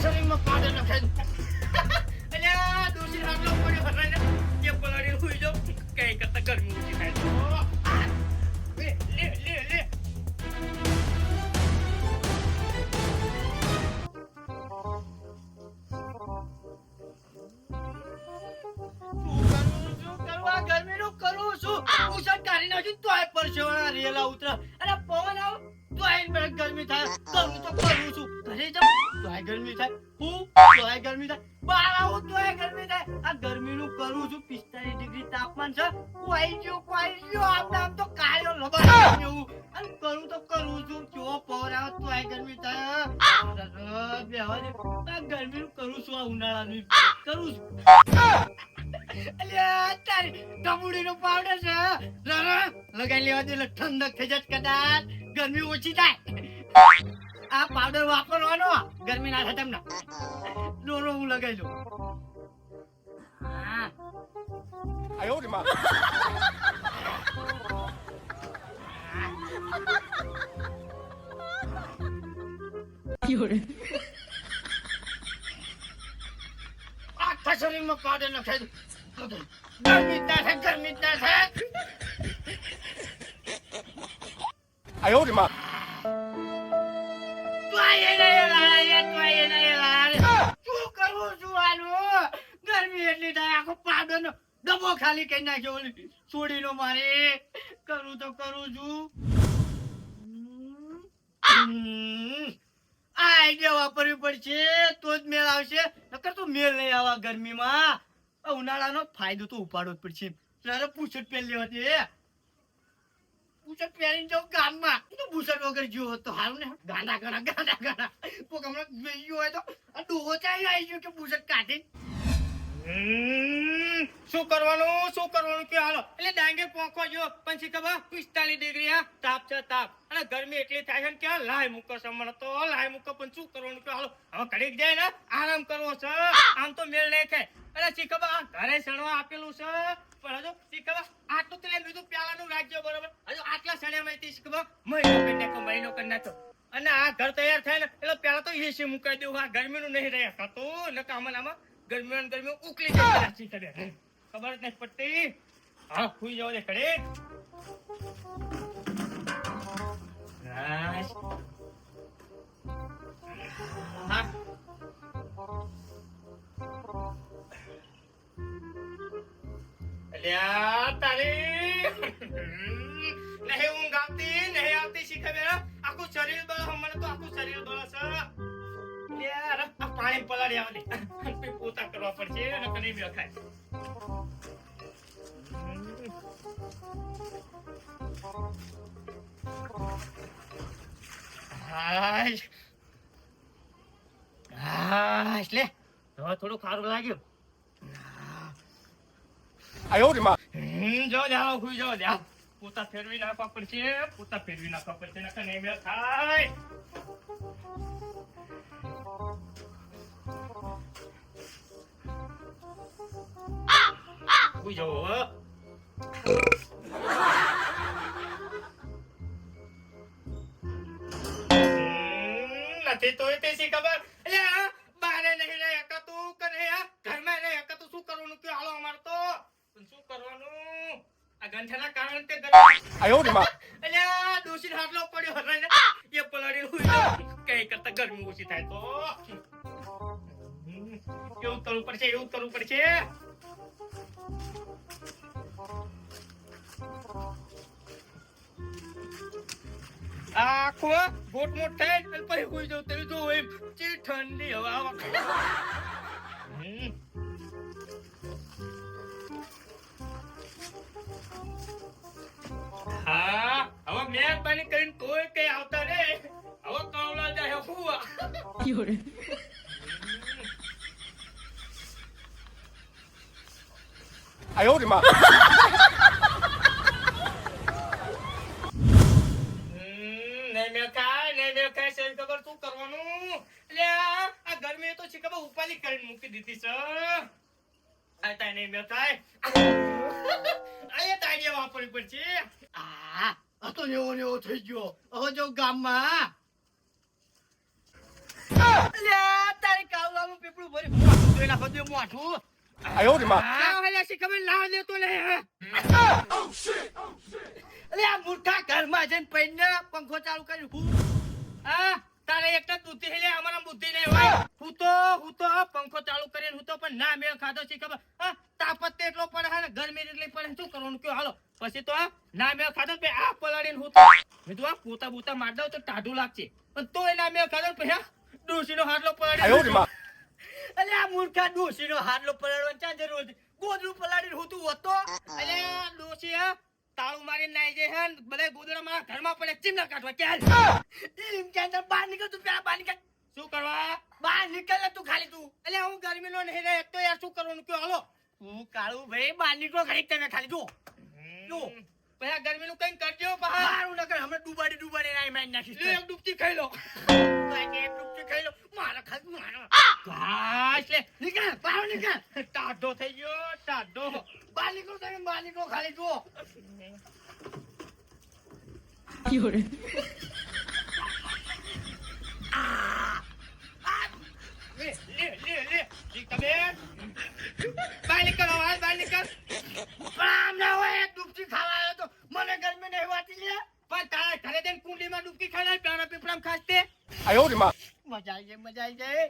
શરીરમાં પાડે નખાય અલ્યા દોશી હાથલો પડ્યો હરાઈને કે પલાડી હુઈ જો કઈ કરતા ગરમી ઊંચી થાય તો લે લે લે લે ગરમીનું કરું છું ઉષા કાઢી નાખ્યું તોય પરસેવાના રેલા ઉતરા અને પવન આવ તોય ગરમી થાય કરું તો કરું છું ઘરે જાઉં તોય ગરમી થાય હું તોય ગરમી થાય બહાર આવું તોય ગરમી થાય આ ગરમીનું કરું છું 45 ડિગ્રી તાપમાન છે કોઈ ગયો આમ તો કાળો લબાડ જેવું અને કરું તો કરું છું જો પવન આવે તોય ગરમી થાય બેહવા દે ગરમીનું કરું છું આ ઉનાળાનું કરું છું અલ્યા તારી ટબુડીનો પાવડર છે જરા લગાઈ લેવા દે ઠંડક થઈ જત કદાચ ગરમી ઓછી થાય આ પાવડર વાપરવાનો ગરમી ના થાય તમને ડોરો હું લગાઈ લઉં હા આયો રે માં યોરે આખા શરીરમાં પાવડર નખાઈ ગરમી ના થાય આયો રે માં શું કરું છું આનું ગરમી એટલી થાય આખો પાવડર નો ડબ્બો ખાલી કરી નાખ્યો છોડીનો મારે કરું તો કરું છું આ આઈડિયા વાપરવી પડશે તો જ મેળ આવશે નકર તો મેળ નહીં આવા ગરમીમાં ઉનાળાનો ફાયદો તો ઉપાડવો જ પડશે તારે પૂછટ પહેરી લેવાતી પૂછટ પહેરીને જાઉં ગામમાં તો પૂછટ વગર ગયો તો હારું ને ગાંડા કોક હમણાં ગયો હોય તો આ ડોહો ચાલી આવી ગયો કે પૂછટ કાઢી શું કરવાનું કે હાલો એટલે ડાંગે પોંખો જો પણ શી ખબર 45 ડિગ્રી તાપ છે તાપ અને ગરમી એટલી થાય છે કે લાય મૂકો સમણ તો લાય મૂકો પણ શું કરવાનું કે હાલો હવે ઘડીક જાય ને આરામ કરવો છે આમ તો મેળ નહીં ખાય અરે શી ખબર ઘરે સણવા આપેલું છે પણ હજુ શી ખબર આટલું તો લઈને બીજું પ્યાલાનું રાખજો બરોબર હજુ આટલા સણ્યામાં શી ખબર મહિનો કરી નાખો અને આ ઘર તૈયાર થાય ને એટલે પેલા તો એસી મુકાઈ દેવું આ ગરમીનું નહીં રહ્યા થતું નકા આમાં ગરમી ઉકલી જાય ખબર જ નહીં પડતી હા ખુઈ જવા દે ખડે તારી નહીં ઊંઘ આવતી નહીં આવતી શીખે આખું શરીર બળ મને તો આખું શરીર બળ છે પાણી પલાળી આવે પોતા કરવા પડશે અને કને બી ખાય લે હવે થોડું ખારું લાગ્યું આયો રે માં જો જાઓ ખુઈ જાઓ જા પોતા ફેરવી નાખવા પડશે ને કને બી ખાય Ui dồi ơi là thế tôi thế gì các bạn યા બારે નહીં રહે તું કરે ઘરમાં રહે તું શું કરવાનું કે હાલો અમાર તો શું કરવાનું આ ગંઠાના કારણે તે આયો રે માં અલ્યા દોશી હાથલો પડ્યો હરાઈને એ પલાડી હુઈ જો કઈ કરતા ગરમી ઓછી થાય તો એવું કરવું પડશે આખો મોટ થાય પછી કોઈ જવું તમે જો એમ ચી ઠંડી હવા હા હવે મહેરબાની કરીને કોઈ કઈ આવતા રે હવે કાવલા જાય હુવા આયો રે માં ઉપાલી કરીને મૂકી દીધી છે આ તાઈ નહીં મેં થાય આયા તાઈડિયા વાપરવી પડશે આ તો નેવો થઈ ગયો હવે જો ગામમાં તારી ફોડે નાખો દે મોઢું. 哎呦我的妈！ લાવ હેલે શી ખબર લાવ લેતો લે અલે આ મૂર્ખા ઘરમાં જઈને પૈને પંખો ચાલુ કરી હું. હા તારે એક જ બુદ્ધિ હેલે અમારા બુદ્ધિ નહીં હોય હું તો પંખો ચાલુ કરીને હું તો પણ ના મેળ ખાધો શી ખબર હા તાપત તે એટલો પડે હે ને ગરમી એટલી પડે શું કરવાનું કયો હાલો પછી તો ના મેળ ખાધો પછી આ પલાળીને હું તો મેં તો પોતા બોતા માર દઉં તો ટાઢું લાગશે પણ તોય ના મેળ ખાધો પછી ડોશીનો હાડલો 哎呦我的 પલાળી 妈！ અલે આ મૂર્ખા ડોશીનો હાડલો પલાળવાનો ક્યાં જરૂર હતી? ગોદડું પલાળીને હું તું હોતો. અલે ડોશી તાળું મારીને નાઈ જાય હે બધા ગોદડા મારા ઘરમાં પડે ચીમના કાઢવા ક્યાં એમ કે અંદર બહાર નીકળ તું પેલા બહાર નીકળ. શું કરવા બહાર નીકળ ને તું ખાલી તું. અલે હું ગરમીનો નહીં રહે તો યાર શું કરવાનું કયો હાલો હું કાળું ભાઈ બહાર નીકળો ઘડીક તમે ખાલી જો. જો. પછી ગરમીનું કઈ કરજો પહા મારું નકર હમણાં ડૂબાડી નાઈ મારી નાખીશ. લે એક ડૂબકી ખાઈ લો એક ડૂબકી ખાઈ લો. મારા ખાલી મારા. ઘાસ લે નીકળ બહાર નીકળ. ટાઢો થઈ ગયો ટાઢો બહાર નીકળો તમે બહાર નીકળો ખાલી જો. લે તમે બહાર નીકળો બહાર નીકળ પણ આમ ના હોય એક ડૂબકી ખાવા આવ્યો તો મને ગરમી નહીં વાતી લે. પણ તારા ઘરે જઈને કુંડીમાં ડૂબકી ખાઈ લે પ્યારા પીપળામાં ખાસ્તે 哎呦我的妈！ મજા આવી જાય.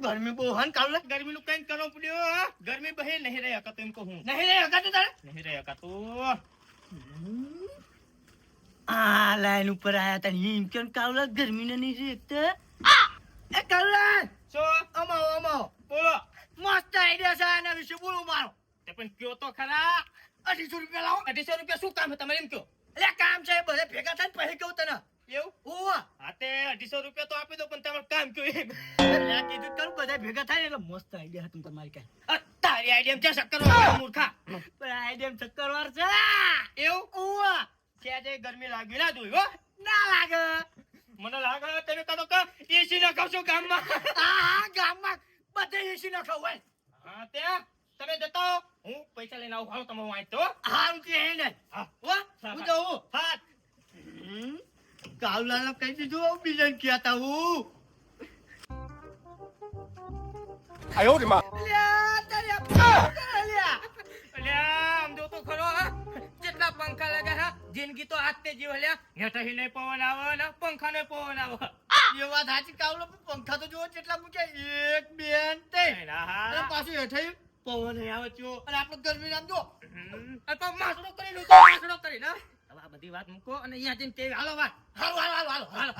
ગરમી બહુ હન કાલ ગરમીનું કઈ કરવો પડ્યો ગરમી બહે નહીં રહી હકા તો એમ કહું નહીં રે હગાતું તારે. નહીં રહી હકા તો આ લાઈન ઉપર આયા તા એમ કેમ કાવલા ગરમી ને નહીં રેખતા. એ કાવલા સો અમાવો બોલો મસ્ત આઈડિયા છે આના વિશે બોલો મારો. તે પણ કયો તો ખરા 250 રૂપિયા લાવો. 250 રૂપિયા શું કામ છે તમારે એમ કયો એટલે કામ છે બધે ભેગા થાય ને પછી કહું તને. એવું ઓવા હા તે 250 રૂપિયા તો આપી દો પણ તમારે કામ કયો એમ એટલે કીધું કરું બધા ભેગા થાય ને એટલે મસ્ત આઈડિયા હતું તમારી કાંઈ. તારી આઈડિયા છે શક્કર વાળા મૂર્ખા પણ આઈડિયા ચક્કરવાર છે એવું ઓવા. ત્યાં જે ગરમી લાગી ના જોઈ હો ના લાગે. મને લાગે તમે કહો કે એસી નખાવશો ગામમાં હા ગામમાં બધે એસી નખાવ હોય. હા ત્યાં તમે જતા હો હું પૈસા લઈને આવું હાલો તમે વાંચતો હારું છે હે ને. હા હો હું જાઉં. હા કાવલાને કહી દીધું બીજાને કહેતા હું. 哎呦我的妈！ અલ્યા તારી આ પંખા અલ્યા. અલ્યા આમ જો તો ખરો હા જેટલા પંખા લાગે હા જિંદગી તો આજ તે જીવ અલ્યા હેઠા હિને પવન આવે ને પંખા ને પવન આવે એ વાત સાચી કાવલો પણ પંખા તો જોવો કેટલા મૂક્યા 1 2 અને 3 અને પાછું હેઠે પવન અહીં આવે છે અને આપણે ગરમી નામ જો. અથવા માસડો કરી લો તો માસડો કરી ના હવે આ બધી વાત મૂકો અને અહીંયા જઈને તે હાલો વાત હાલો.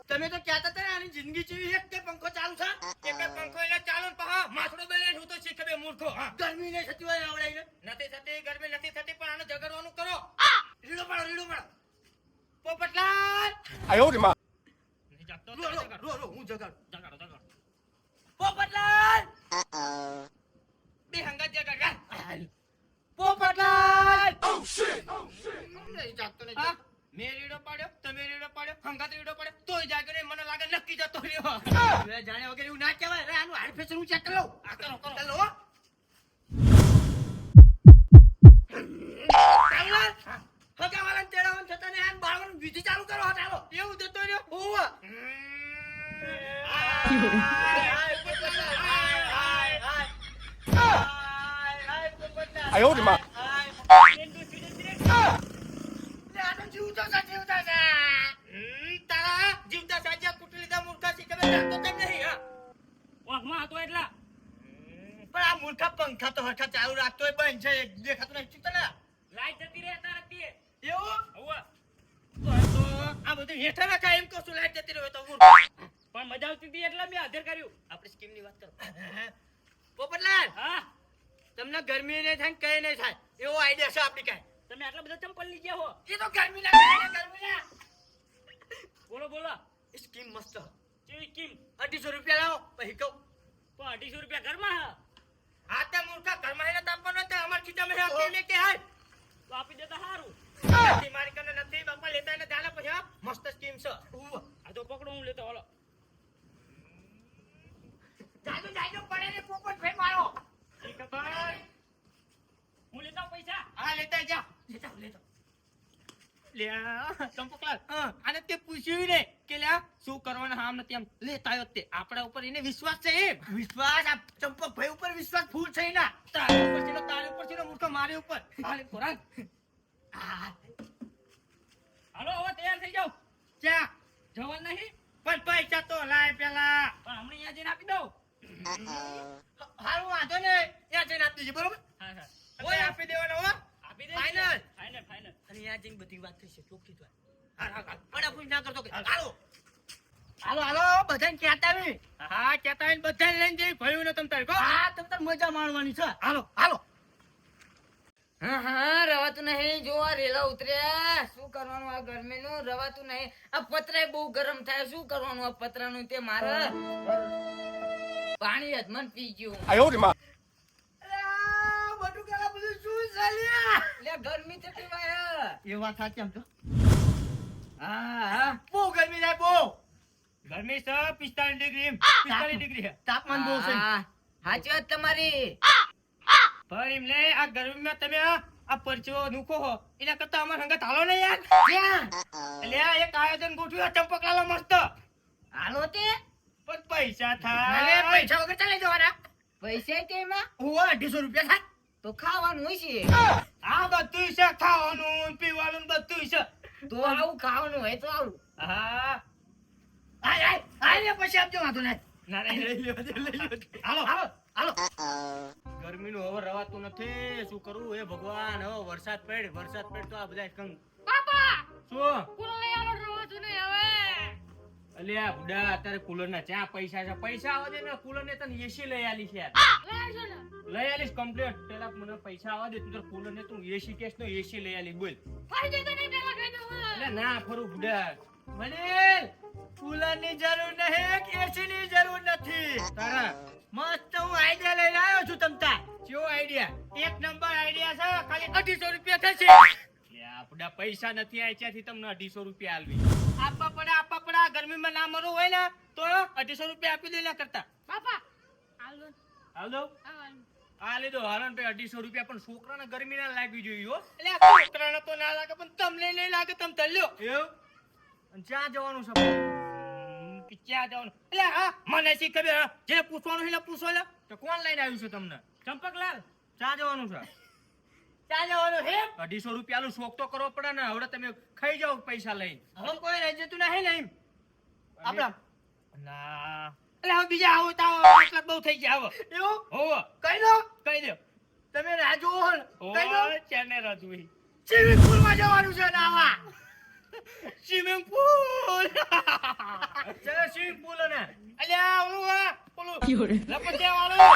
તમે તો કહેતા હતા ને આની જિંદગી જેવી એક કે પંખો ચાલુ છે. એક પંખો એટલે ચાલો ને પહા માસડો બને હું તો શીખે બે મૂર્ખો હા ગરમી નહીં થતી હોય આવડાઈને. નથી થતી ગરમી નથી થતી પણ આને ઝઘડવાનું કરો રીડો પાડો. પોપટલાલ 哎呦我的妈！ નહીં જાગતો રો હું જગાડું. જગાડો પોપટલાલ. બે હંગાત જગાડ પોપટલાલ. નહીં જાગતો નહીં હા મેં રીડો પાડ્યો તમે રીડો પાડ્યો હંગાત રીડો પાડ્યો તોય જાગ્યો નહીં મને લાગે નક્કી જતો રહ્યો હવે જાણ્યા વગર એવું ના કહેવાય. રે આનું હાડ ફેશન હું ચેક કરી લઉં. આ કરો ચાલો હો. કાવલા, હગાવાલાને તેડાવવાનું છતાં ને આને બાળવાનું વિધિ ચાલુ કરો. હા, ચાલો. એવું જતો રહ્યો હોવે. પોપટલાલ. 哎呦我的妈！ લે, આને જીવતો છે. તારા જીવતા સાજ્યા કુટી લીધા મૂર્ખા શી ખબર જાગતો કેમ નહીં હા વાઘમાં હતો એટલા પણ આ મૂર્ખા પંખા તો હરખા ચાલુ રાખતો હોય બંધ છે દેખાતું નથી તને. લાઈટ જતી રહે તારા તે એવું હવે તો આ બધું હેઠા રાખા એમ કહું છું લાઈટ જતી રહ્યો તો પણ મજા આવતી હતી એટલે મેં હાજર કર્યું આપણે સ્કીમ ની વાત કરો પોપટલાલ, હા તમને ગરમી નહીં થાય ને કઈ નહીં થાય એવો આઈડિયા છે આપણી કાંઈ. તમે આટલા બધા ચંપલ લઈ ગયા હો એ તો ગરમી લાગે ગરમી ના. બોલો એ સ્કીમ મસ્ત. કેવી સ્કીમ 250 રૂપિયા લાવો પછી કહું. પણ 250 રૂપિયા ઘરમાં હા તે મૂર્ખા ઘરમાં હેને તાપવાનો તે અમાર ખીચામાં હે આપી લે કે હાલ તો આપી દેતા હારું નથી મારી કને નથી બાપા લેતા એને જાણે પછી હા મસ્ત સ્કીમ છે આ તો પકડો હું લેતો હાલો જાજો પડે ને પોપટ ભાઈ મારો. ઠીક છે ભાઈ હું લેતા પૈસા હા લેતા જા લેતા લ્યા ચંપકલાલ આને તે પૂછ્યું ને કે લ્યા શું કરવાના આમ નથી આમ લેતા આવ્યો તે આપણા ઉપર એને વિશ્વાસ છે એમ વિશ્વાસ આ ચંપકભાઈ ઉપર વિશ્વાસ ફૂલ છે ના તારી ઉપર છે ને તારી ઉપર છે ને મૂર્ખા મારી ઉપર હાલે કોરાન હાલો હવે તૈયાર થઈ જાઓ ક્યાં જવાન નહીં પણ પૈસા તો લાય પેલા પણ હમણાં અહીંયા જઈને આપી દઉં હારું વાંધો ને ત્યાં જઈને આપી દેજે બરોબર હા હા ઓય આપી દેવાનો હો આપી દે ફાઇનલ ફાઇનલ ફાઇનલ અને ત્યાં જઈને બધી વાત થશે ચોખ્ખી તો પણ પૂછ ના કરતો કે હાલો હાલો બધાને કહેતા આવી હા કહેતા હોય ને બધાને લઈને જઈ ભયું ને તમ તારે કહો હા તમ તાર મજા માણવાની છે હાલો હાલો હા રવાતું નહીં જો આ રેલા ઉતર્યા શું કરવાનું આ ગરમીનું રવાતું નહીં આ પતરાય બહુ ગરમ થાય શું કરવાનું આ પતરાનું તે મારે પાણી અજમન પી ગયું 哎呦我的妈！ બધું કેલા બધું શું ચાલ્યા લે ગરમી કેટલી વાય એ વાત સાચી આમ તો હા હા બહુ ગરમી થાય બહુ ગરમી છે 45 ડિગ્રી 45 ડિગ્રી છે તાપમાન બહુ છે હા, સાચી વાત તમારી પણ એમ લે આ ગરમીમાં તમે આ પરચો નુખો હો એના કરતા અમાર હંગત હાલો ને યાર ક્યાં એટલે આ એક આયોજન ગોઠવ્યું ચંપકલાલો મસ્ત હાલો તે પણ પૈસા મને થાય પૈસા વગર ચાલે જવાના પૈસા તેમાં ઓવા 250 રૂપિયા થાય તો ખાવાનું હોય છે આ બધું છે ખાવાનું પીવાનું ને બધું છે તો આવું ખાવાનું હોય તો આવું હા આય પછી આપજો વાંધો નહીં ના ના લઈ લ્યો હાલો હાલો હાલો ગરમીનું હવે રવાતું નથી શું કરવું એ ભગવાન હવે વરસાદ પડ તો આ બધા કંગ બાપા શું કુલો લઈ આવો રવાતું નહીં હવે અલ્યા બુડા અત્યારે કુલર ના ચા પૈસા છે પૈસા આવે છે ને કુલર ને તને એસી લઈ આલી છે યાર. લઈ આલીશ કમ્પ્લીટ પેલા મને પૈસા આવે દે તું તાર કુલર ને તું એસી કેસ નો એસી લઈ આલી બોલ એટલે ના ફરું બુડા મનેલ કુલર ની જરૂર નહીં કે એસી ની જરૂર નથી તારા મસ્ત હું આઈડિયા લઈને આવ્યો છું તમતા કેવો આઈડિયા એક નંબર આઈડિયા છે ખાલી 250 રૂપિયા થશે યા બુડા પૈસા નથી આઈ ત્યાંથી તમને 250 રૂપિયા આલવી આપા પડા ગરમીમાં ના મરવું હોય ને તો 250 રૂપિયા આપી દે ના કરતા બાપા હાલ દો આ લીધો હારણ પે 250 રૂપિયા પણ છોકરાને ગરમી ના લાગવી જોઈએ હો એટલે છોકરાને તો ના લાગે પણ તમને નહીં લાગે તમે તલ્યો એવું અને ક્યાં જવાનું છે ક્યાં જવાનું એટલે હા મને શી ખબર જે પૂછવાનું છે ને પૂછો ને તો કોણ લઈને આવ્યું છે તમને ચંપકલાલ ક્યાં જવાનું છે ક્યાં જવાનું હે 250 રૂપિયા શોખ તો કરવો પડે ને હવે તમે ખાઈ જાઓ પૈસા લઈને હવે કોઈ રહી જતું નહીં ને એમ આપડા ના એટલે હવે બીજા આવો તો આટલા બહુ થઈ ગયા આવો એવું હોવો કહી દો કહી દો તમે રાજો હો કહી દો ચેને રાજુઈ સ્વિમિંગ પુલ માં જવાનું છે નાવા સ્વિમિંગ પૂલ ચલો સ્વિમિંગ પૂલ ને અલ્યા ઓલું લપટિયા વાળો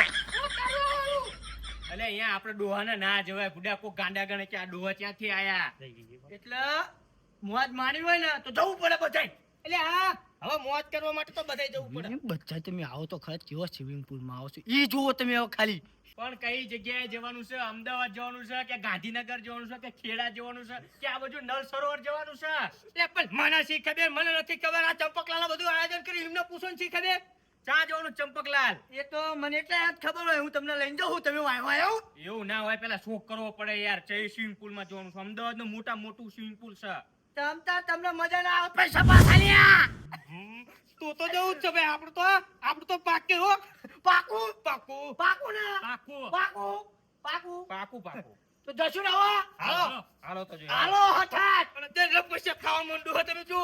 અલે અહીંયા આપણે ડોહાને ના જવાય બુડા કો ગાંડા ગણે કે આ ડોહા ક્યાંથી આયા એટલે મોજ માણી હોય ને તો જવું પડે બધાય એટલે હા હવે મોજ કરવા માટે તો બધાય જવું પડે બધા તમે આવો તો ખરા કેવો સ્વિમિંગ પુલ માં આવો છો ઈ જુઓ તમે હવે ખાલી પણ કઈ જગ્યાએ જવાનું છે અમદાવાદ જવાનું છે કે ગાંધીનગર જવાનું છે કે ખેડા જવાનું છે કે આ બધું નળ સરોવર જવાનું છે એટલે પણ મને શી ખબર મને નથી ખબર આ ચંપકલાલ બધું આયોજન કર્યું એમને પૂછો ને શી ખબર ચા જવાનું ચંપકલાલ એ તો મને એટલે યાદ ખબર હોય હું તમને લઈને જાઉં તમે આવ્યો એવું ના હોય પેલા શોખ કરવો પડે યાર ચઈ સ્વિમિંગ પુલ માં જવાનું છે અમદાવાદ નું મોટું સ્વિમિંગ પુલ છે તમને મજા ના આવે પૈસા પાછા લ્યા તું તો જવું જ છે ભાઈ આપણું તો પાકે હો પાકું પાકું પાકું ને પાકું પાકું પાકું પાકું પાકું તો જશું ને હવે હાલો હાલો તો જોઈએ હાલો હઠાત પણ તે પૈસા ખાવા માંડું હોય તમે જુઓ